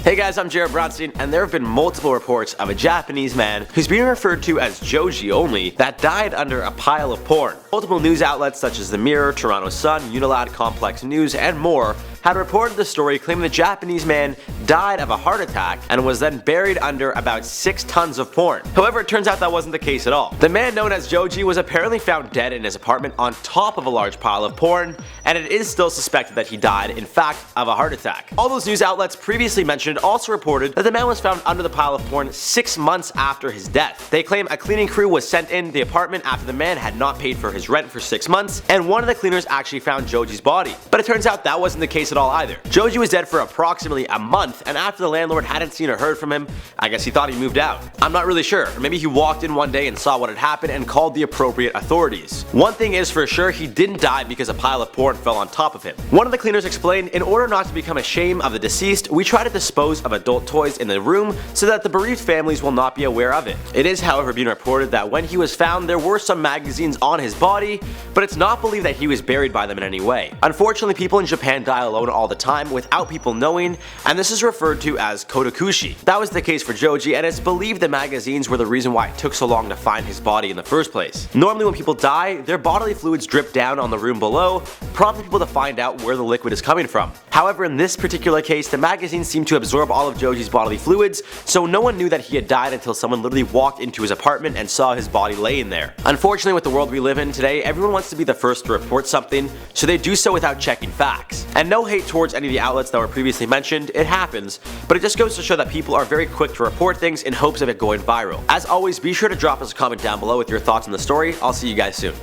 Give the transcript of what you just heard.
Hey guys, I'm Jared Bronstein, and there have been multiple reports of a Japanese man who's being referred to as Joji only that died under a pile of porn. Multiple news outlets such as The Mirror, Toronto Sun, Unilad, Complex News, and more had reported the story claiming the Japanese man died of a heart attack and was then buried under about 6 tons of porn. However, it turns out that wasn't the case at all. The man known as Joji was apparently found dead in his apartment on top of a large pile of porn, and it is still suspected that he died, in fact, of a heart attack. All those news outlets previously mentioned also reported that the man was found under the pile of porn 6 months after his death. They claim a cleaning crew was sent in the apartment after the man had not paid for his rent for 6 months, and one of the cleaners actually found Joji's body. But it turns out that wasn't the case at all either. Joji was dead for approximately a month, and after the landlord hadn't seen or heard from him, I guess he thought he moved out. I'm not really sure, or maybe he walked in one day and saw what had happened and called the appropriate authorities. One thing is for sure, he didn't die because a pile of porn fell on top of him. One of the cleaners explained, in order not to become a shame of the deceased, we try to dispose of adult toys in the room so that the bereaved families will not be aware of it. It is however being reported that when he was found there were some magazines on his body, but it's not believed that he was buried by them in any way. Unfortunately, people in Japan die alone all the time without people knowing, and this is referred to as Kotakushi. That was the case for Joji, and it's believed the magazines were the reason why it took so long to find his body in the first place. Normally when people die, their bodily fluids drip down on the room below, prompting people to find out where the liquid is coming from. However, in this particular case, the magazines seemed to absorb all of Joji's bodily fluids, so no one knew that he had died until someone literally walked into his apartment and saw his body laying there. Unfortunately, with the world we live in today, everyone wants to be the first to report something, so they do so without checking facts. And no hate towards any of the outlets that were previously mentioned, it happens, but it just goes to show that people are very quick to report things in hopes of it going viral. As always, be sure to drop us a comment down below with your thoughts on the story. I'll see you guys soon.